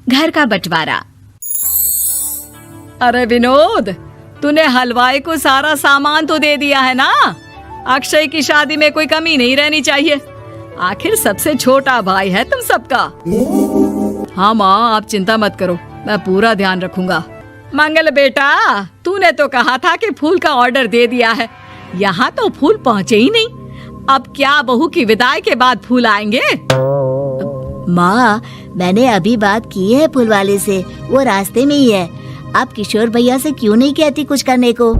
घर का बंटवारा। अरे विनोद, तूने हलवाई को सारा सामान तो दे दिया है ना? अक्षय की शादी में कोई कमी नहीं रहनी चाहिए। आखिर सबसे छोटा भाई है तुम सबका। हाँ माँ, आप चिंता मत करो, मैं पूरा ध्यान रखूंगा। मंगल बेटा, तूने तो कहा था कि फूल का ऑर्डर दे दिया है, यहाँ तो फूल पहुँचे ही नहीं। अब क्या बहू की विदाई के बाद फूल आएंगे? माँ, मैंने अभी बात की है फूल वाले से, वो रास्ते में ही है। आप किशोर भैया से क्यों नहीं कहती कुछ करने को?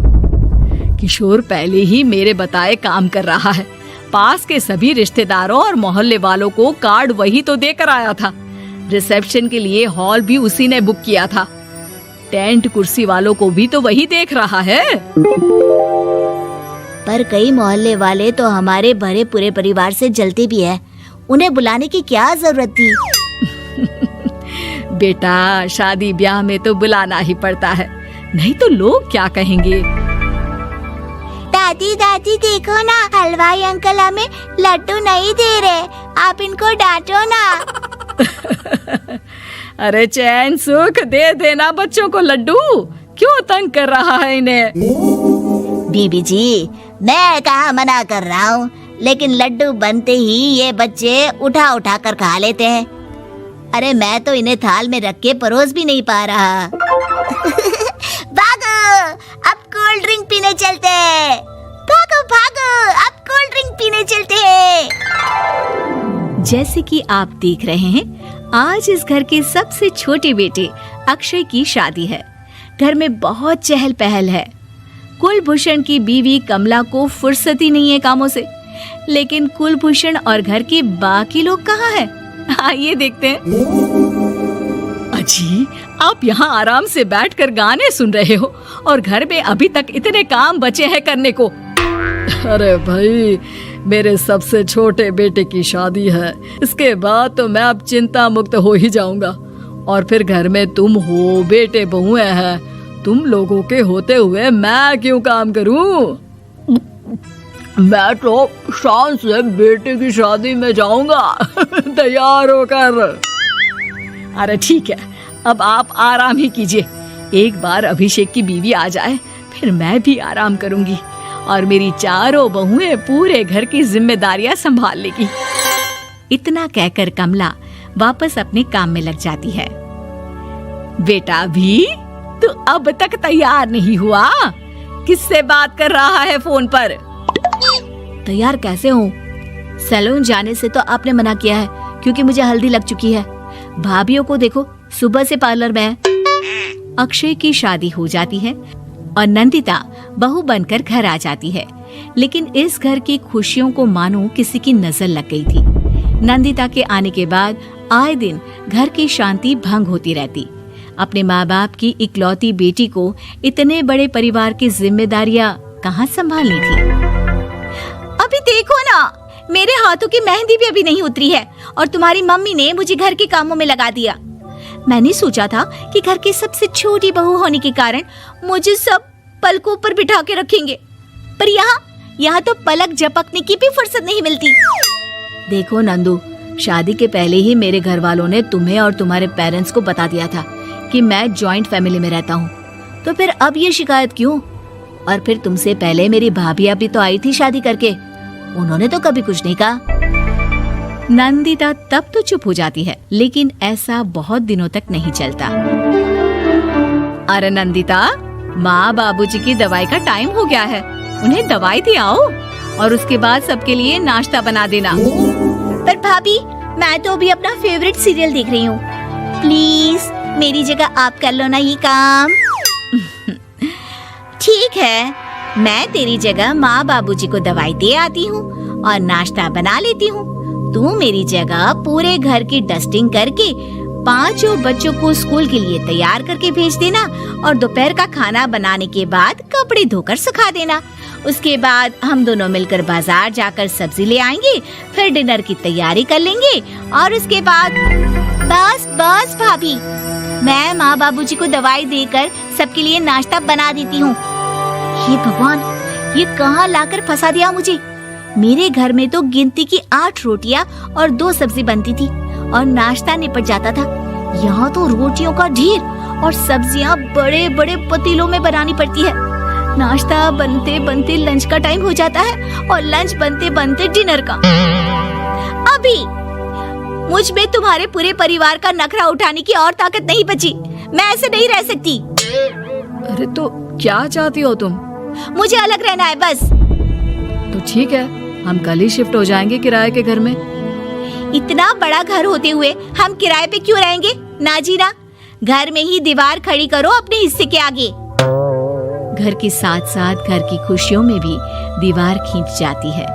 किशोर पहले ही मेरे बताए काम कर रहा है। पास के सभी रिश्तेदारों और मोहल्ले वालों को कार्ड वही तो देकर आया था। रिसेप्शन के लिए हॉल भी उसी ने बुक किया था। टेंट कुर्सी वालों को भी तो वही देख रहा है। पर कई मोहल्ले वाले तो हमारे भरे पूरे परिवार से जलते भी है, उन्हें बुलाने की क्या जरूरत थी? बेटा, शादी ब्याह में तो बुलाना ही पड़ता है, नहीं तो लोग क्या कहेंगे। दादी दादी देखो ना, हलवाई अंकल हमें लड्डू नहीं दे रहे, आप इनको डांटो ना। अरे चैन सुख दे देना बच्चों को लड्डू, क्यों तंग कर रहा है इन्हें? बीबी जी, मैं कहाँ मना कर रहा हूँ, लेकिन लड्डू बनते ही ये बच्चे उठा उठा कर खा लेते हैं। अरे मैं तो इन्हें थाल में रख के परोस भी नहीं पा रहा। भागो, अब कोल्ड ड्रिंक पीने चलते हैं। भागो भागो, अब कोल्ड ड्रिंक पीने चलते हैं। जैसे कि आप देख रहे हैं, आज इस घर के सबसे छोटे बेटे अक्षय की शादी है। घर में बहुत चहल पहल है। कुलभूषण की बीवी कमला को फुर्सत ही नहीं है कामों से, लेकिन कुलभूषण और घर के बाकी लोग कहाँ हैं? आइए देखते हैं। अजी, आप यहाँ आराम से बैठकर गाने सुन रहे हो और घर में अभी तक इतने काम बचे हैं करने को। अरे भाई, मेरे सबसे छोटे बेटे की शादी है, इसके बाद तो मैं अब चिंता मुक्त हो ही जाऊंगा। और फिर घर में तुम हो, बेटे बहुएं हैं, तुम लोगों के होते हुए मैं क्यों काम करूं? मैं तो शान से बेटे की शादी में जाऊंगा तैयार होकर। अरे ठीक है, अब आप आराम ही कीजिए। एक बार अभिषेक की बीवी आ जाए, फिर मैं भी आराम करूंगी और मेरी चारों बहुएं पूरे घर की जिम्मेदारियां संभाल लेगी। इतना कहकर कमला वापस अपने काम में लग जाती है। बेटा भी, तू अब तक तैयार नहीं हुआ? किससे बात कर रहा है फोन पर? तैयार कैसे हूँ? सैलून जाने से तो आपने मना किया है, क्योंकि मुझे हल्दी लग चुकी है। भाभीयों को देखो, सुबह से पार्लर में है। अक्षय की शादी हो जाती है और नंदिता बहू बनकर घर आ जाती है, लेकिन इस घर की खुशियों को मानो किसी की नजर लग गई थी। नंदिता के आने के बाद आए दिन घर की शांति भंग होती रहती। अपने माँ बाप की इकलौती बेटी को इतने बड़े परिवार की जिम्मेदारियां कहाँ संभालनी थी? अभी देखो ना, मेरे हाथों की मेहंदी भी अभी नहीं उतरी है और तुम्हारी मम्मी ने मुझे घर के कामों में लगा दिया। मैंने सोचा था कि घर की सबसे छोटी बहू होने के कारण मुझे सब पलकों पर बिठा के रखेंगे, पर यहाँ तो पलक झपकने की भी फुर्सत नहीं मिलती। देखो नंदू, शादी के पहले ही मेरे घर वालों ने तुम्हें और तुम्हारे पेरेंट्स को बता दिया था कि मैं जॉइंट फैमिली में रहता हूँ, तो फिर अब ये शिकायत क्यों? और फिर तुमसे पहले मेरी भाभी भी तो आई थी शादी करके, उन्होंने तो कभी कुछ नहीं कहा। नंदिता तब तो चुप हो जाती है, लेकिन ऐसा बहुत दिनों तक नहीं चलता। अरे नंदिता, माँ बाबूजी की दवाई का टाइम हो गया है, उन्हें दवाई दे आओ और उसके बाद सबके लिए नाश्ता बना देना। पर भाभी, मैं तो अभी अपना फेवरेट सीरियल देख रही हूँ, प्लीज मेरी जगह आप कर लो ना ये काम। ठीक है, मैं तेरी जगह माँ बाबूजी को दवाई दे आती हूँ और नाश्ता बना लेती हूँ। तू मेरी जगह पूरे घर की डस्टिंग करके 5 बच्चों को स्कूल के लिए तैयार करके भेज देना और दोपहर का खाना बनाने के बाद कपड़े धोकर सुखा देना। उसके बाद हम दोनों मिलकर बाजार जाकर सब्जी ले आएंगे, फिर डिनर की तैयारी कर लेंगे और उसके बाद बस भाभी, मैं माँ बाबूजी को दवाई देकर सबके लिए नाश्ता बना देती हूँ। हे भगवान, ये कहाँ लाकर फंसा दिया मुझे। मेरे घर में तो गिनती की 8 रोटियां और 2 सब्जी बनती थी और नाश्ता निपट जाता था, यहाँ तो रोटियों का ढेर और सब्जियाँ बड़े बड़े पतीलों में बनानी पड़ती है। नाश्ता बनते बनते लंच का टाइम हो जाता है और लंच बनते बनते डिनर का। अभी मुझ में तुम्हारे पूरे परिवार का नखरा उठाने की और ताकत नहीं बची। मैं ऐसे नहीं रह सकती। अरे तो क्या चाहती हो तुम? मुझे अलग रहना है बस। तो ठीक है, हम कल ही शिफ्ट हो जाएंगे किराए के घर में। इतना बड़ा घर होते हुए हम किराए पे क्यों रहेंगे? ना जी ना, घर में ही दीवार खड़ी करो अपने हिस्से के आगे। घर के साथ साथ घर की खुशियों में भी दीवार खींच जाती है।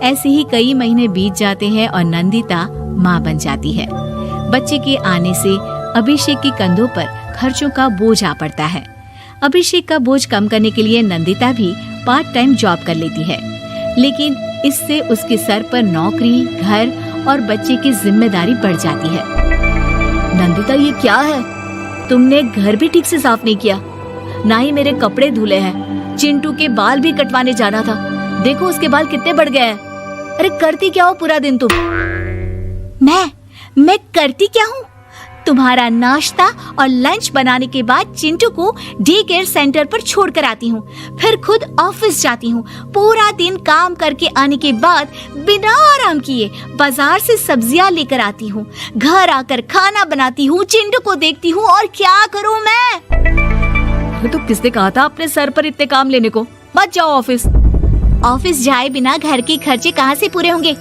ऐसे ही कई महीने बीत जाते हैं और नंदिता माँ बन जाती है। बच्चे के आने से अभिषेक के कंधों पर खर्चों का बोझ आ पड़ता है। अभिषेक का बोझ कम करने के लिए नंदिता भी पार्ट टाइम जॉब कर लेती है, लेकिन इससे उसके सर पर नौकरी, घर और बच्चे की जिम्मेदारी बढ़ जाती है। नंदिता, ये क्या है? तुमने घर भी ठीक से साफ नहीं किया, ना ही मेरे कपड़े धुले हैं। चिंटू के बाल भी कटवाने जाना था, देखो उसके बाल कितने बढ़ गए हैं। अरे करती क्या हो पूरा दिन तुम? मैं करती क्या हूँ? तुम्हारा नाश्ता और लंच बनाने के बाद चिंटू को डे केयर सेंटर पर छोड़ कर आती हूँ, फिर खुद ऑफिस जाती हूँ। पूरा दिन काम करके आने के बाद बिना आराम किए बाजार से सब्जियाँ लेकर आती हूँ, घर आकर खाना बनाती हूँ, चिंटू को देखती हूँ और क्या करूँ मैं? तो किसने कहा था अपने सर पर इतने काम लेने को? मत जाओ ऑफिस। ऑफिस जाए बिना घर के खर्चे कहाँ से पूरे होंगे?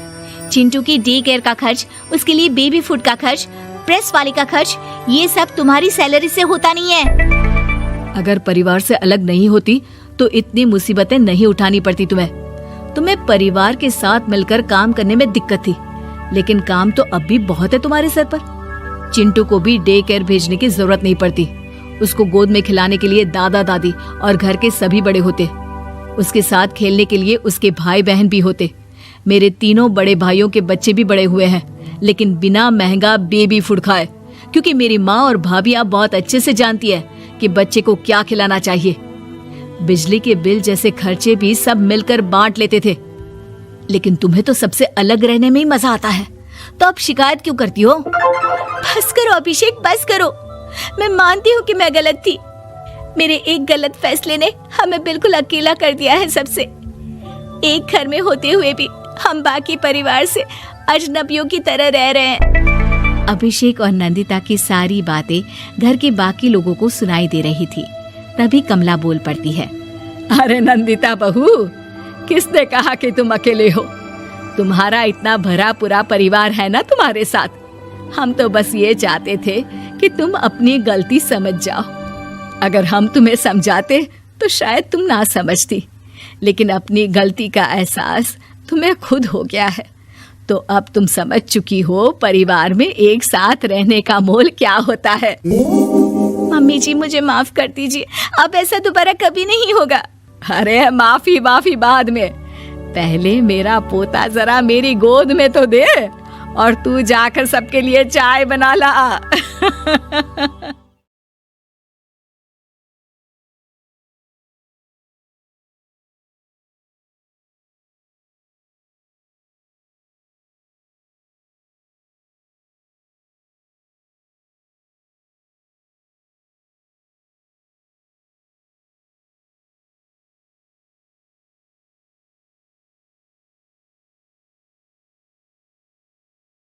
चिंटू की डे केयर का खर्च, उसके लिए बेबी फूड का खर्च, प्रेस वाले का खर्च, ये सब तुम्हारी सैलरी से होता नहीं है। अगर परिवार से अलग नहीं होती तो इतनी मुसीबतें नहीं उठानी पड़ती तुम्हें परिवार के साथ मिलकर काम करने में दिक्कत थी, लेकिन काम तो अब भी बहुत है तुम्हारे सर पर। चिंटू को भी डे केयर भेजने की जरूरत नहीं पड़ती। उसको गोद में खिलाने के लिए दादा दादी और घर के सभी बड़े होते। उसके साथ खेलने के लिए उसके भाई बहन भी होते। मेरे तीनों बड़े भाइयों के बच्चे भी बड़े हुए हैं, लेकिन बिना महंगा बेबी फूड खाए, क्योंकि मेरी माँ और भाभियाँ बहुत अच्छे से जानती है कि बच्चे को क्या खिलाना चाहिए। बिजली के बिल जैसे खर्चे भी सब मिलकर बांट लेते थे। लेकिन तुम्हें तो सबसे अलग रहने में ही मजा आता है, तो अब शिकायत क्यों करती हो? बस करो अभिषेक, बस करो। मैं मानती हूँ कि मैं गलत थी। मेरे एक गलत फैसले ने हमें बिल्कुल अकेला कर दिया है सबसे। एक घर में होते हुए भी हम बाकी परिवार से अजनबियों की तरह रह रहे हैं। अभिषेक और नंदिता की सारी बातें घर के बाकी लोगों को सुनाई दे रही थी। तभी कमला बोल पड़ती है। अरे नंदिता बहू, किसने कहा कि तुम अकेले हो? तुम्हारा इतना भरा पूरा परिवार है ना तुम्हारे साथ। हम तो बस ये चाहते थे कि तुम अपनी गलती समझ जाओ। अगर हम तुम्हें समझाते तो शायद तुम ना समझती, लेकिन अपनी गलती का एहसास तुम्हें खुद हो गया है। तो अब तुम समझ चुकी हो परिवार में एक साथ रहने का मोल क्या होता है। मम्मी जी, मुझे माफ कर दीजिए, अब ऐसा दोबारा कभी नहीं होगा। अरे माफी बाद में, पहले मेरा पोता जरा मेरी गोद में तो दे, और तू जाकर सबके लिए चाय बना ला।